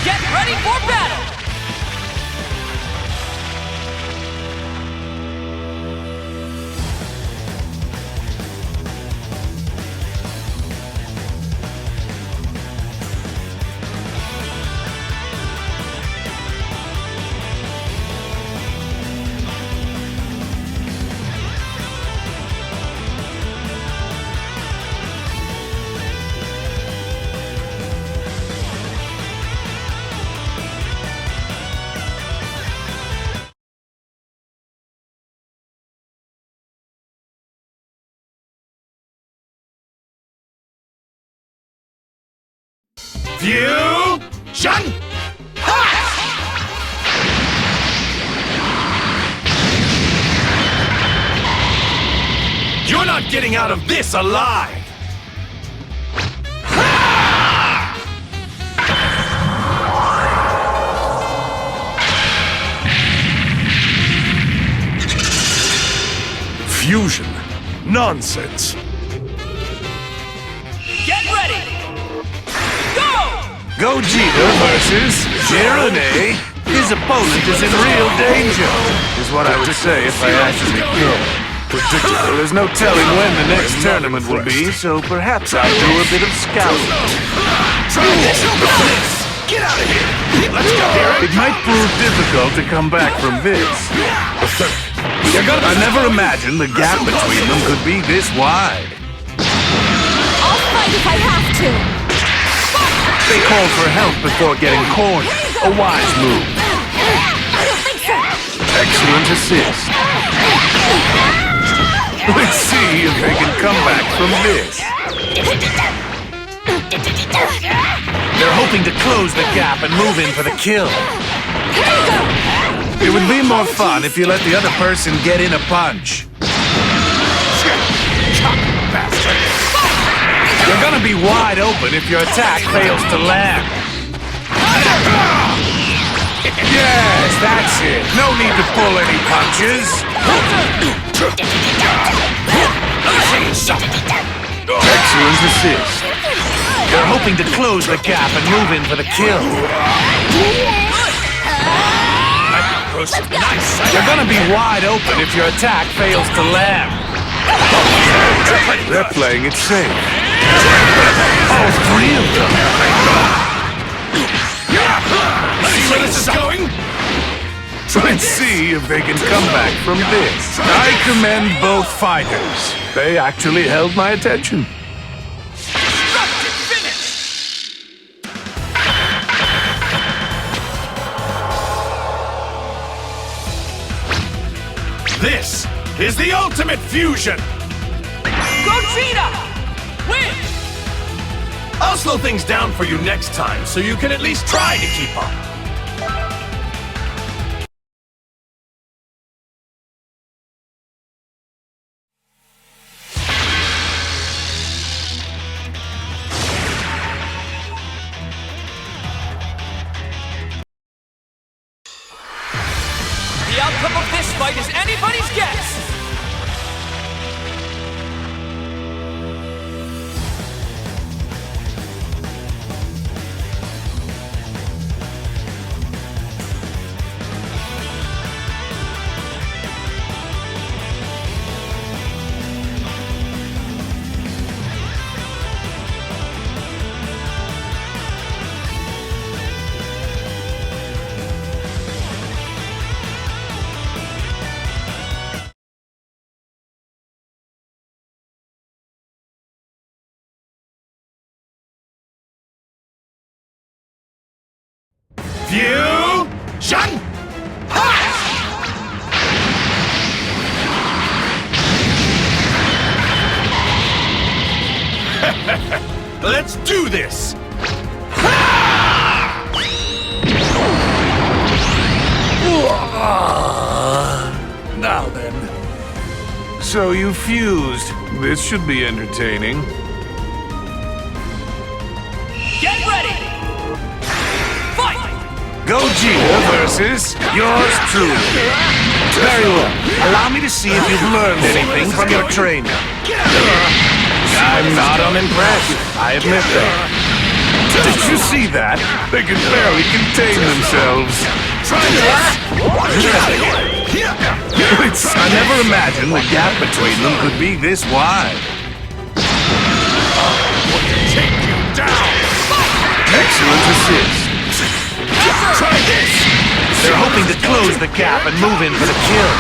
Get ready for battle! Fusion! Ha! You're not getting out of this alive! Fusion? Nonsense! Get ready! Gogeta versus Jirane. His opponent is in real danger, is what I would say if I actually could. Predictable. There's no telling when the next tournament will be, so perhaps I'll do a bit of scouting. Get out of here! Let's go here! It might prove difficult to come back from this. I never imagined the gap between them could be this wide. I'll fight if I have to. They call for help before getting cornered. A wise move. I don't think so. Excellent assist. Let's see if they can come back from this. They're hoping to close the gap and move in for the kill. It would be more fun if you let the other person get in a punch. You're gonna be wide open if your attack fails to land. Yes, that's it. No need to pull any punches. Excellent assist. They're hoping to close the gap and move in for the kill. You're gonna be wide open if your attack fails to land. They're playing it safe. All three of them. See where this is going? Let's see if they can come back from this. I commend both fighters. They actually held my attention. This is the ultimate fusion! Gogeta! Win! I'll slow things down for you next time, so you can at least try to keep up. The outcome of this fight is anybody's guess! Fusion! Ha! Let's do this! Now then. So you fused. This should be entertaining. Get ready! Fight! Gogeta versus yours truly. Very well. Allow me to see if you've learned anything from your trainer. I'm not unimpressed. I admit that. Did you see that? They can barely contain themselves. Try this! I never imagined the gap between them could be this wide. Take you down! Excellent assist. Try this! They're hoping to close the gap and move in for the kill.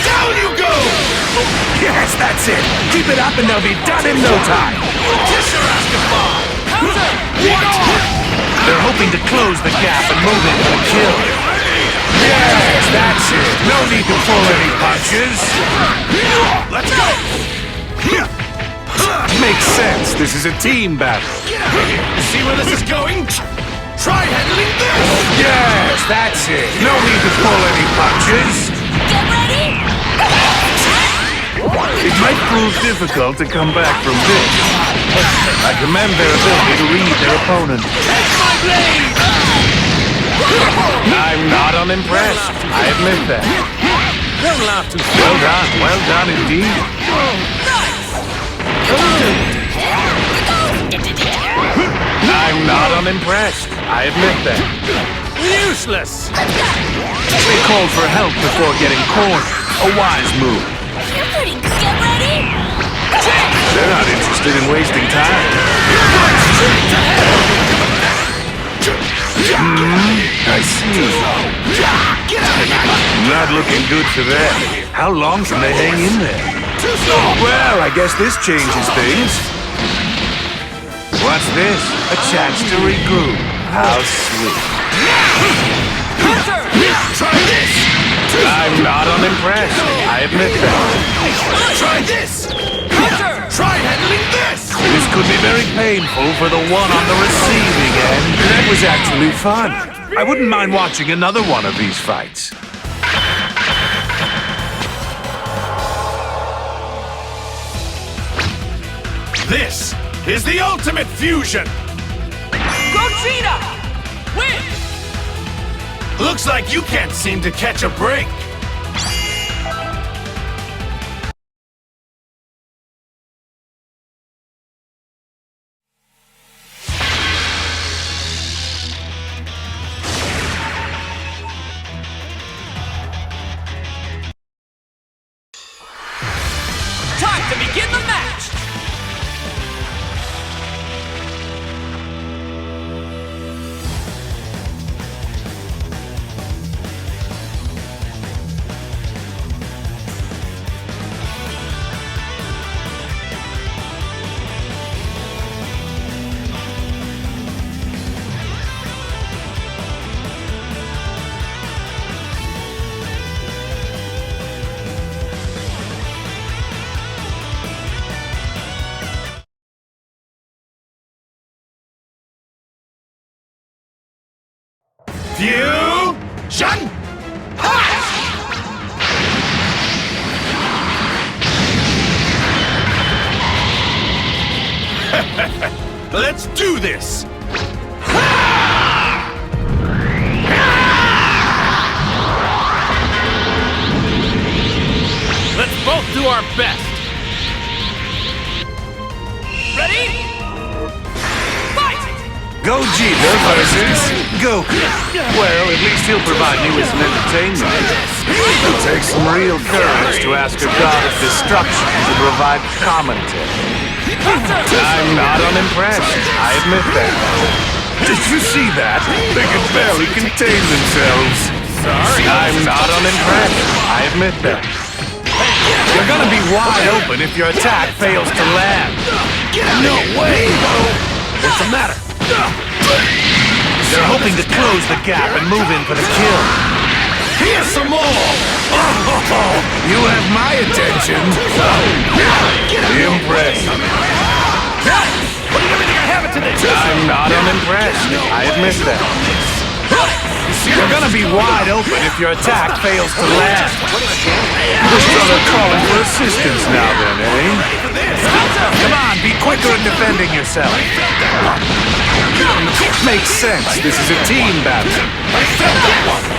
Down you go! Yes, that's it. Keep it up and they'll be done in no time. Kiss your ass goodbye! They're hoping to close the gap and move in for the kill. Yes, that's it. No need to pull any punches. Let's go! Makes sense. This is a team battle. See where this is going? Try handling this! Yes, that's it. No need to pull any punches. Get ready! It might prove difficult to come back from this. I commend their ability to read their opponent. I'm not unimpressed. I admit that. Don't laugh too Well done indeed. I'm not unimpressed. I admit that. useless! They called for help before getting cornered. A wise move. You're pretty good. Get ready! They're not interested in wasting time. I see. Not looking good for them. How long can they hang in there? Well, I guess this changes things. What's this? A chance to regroup. How sweet. Try this! I'm not unimpressed. I admit that. Try this! Try handling this! This could be very painful for the one on the receiving end. That was actually fun. I wouldn't mind watching another one of these fights. This is the ultimate fusion! Gogeta! Win! Looks like you can't seem to catch a break. Time to begin the match! Fusion! Let's do this! Let's both do our best! Ready? Fight! Gogeta versus Goku. Well, at least he'll provide me with some entertainment. It'll take some real courage to ask a god of destruction to provide commentary. I'm not unimpressed. I admit that. Did you see that? They can barely contain themselves. Sorry. I'm not unimpressed. I admit that. You're gonna be wide open if your attack fails to land. No way! What's the matter? They're hoping to close the gap and move in for the kill. Here's some more! You have my attention. Impressive. Putting everything I have into this! I'm not unimpressed. I admit that. You're gonna be wide open if your attack fails to land. So they're calling for assistance now then, eh? Come on, be quicker in defending yourself. Makes sense. This is a team battle.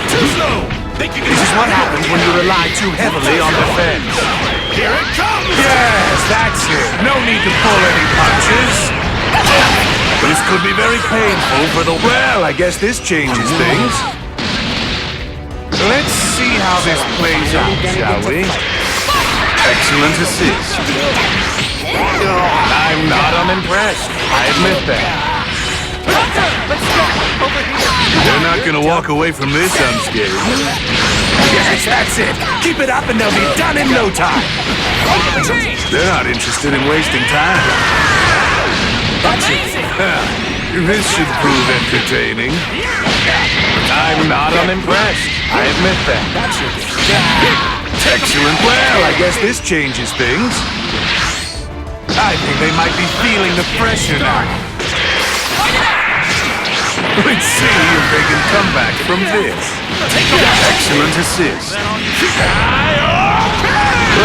Too slow! Think you can... This is what happens when you rely too heavily on defense. Here it comes! Yes, that's it. No need to pull any punches. This would be very painful for the... Well, I guess this changes things. Let's see how this plays out, shall we? Excellent assist. I'm not unimpressed. I admit that. They're not gonna walk away from this unscathed. Yes, that's it. Keep it up and they'll be done in no time. They're not interested in wasting time. Amazing! This should prove entertaining. I'm not unimpressed. I admit that. Excellent. Well, I guess this changes things. I think they might be feeling the pressure now. Let's see if they can come back from this. Excellent assist.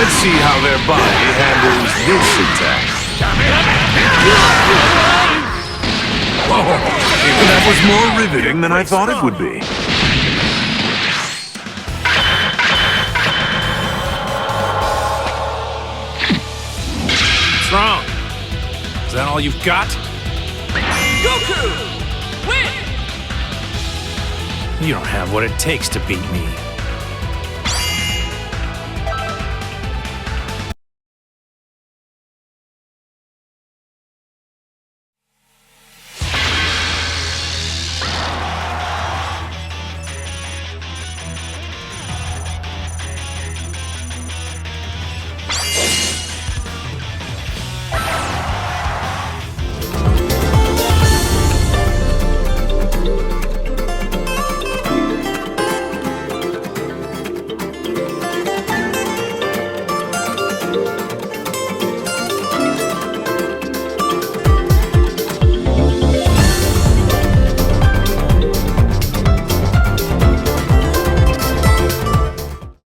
Let's see how their body handles this attack. That was more riveting than I thought it would be. What's wrong? Is that all you've got? Goku! Win! You don't have what it takes to beat me.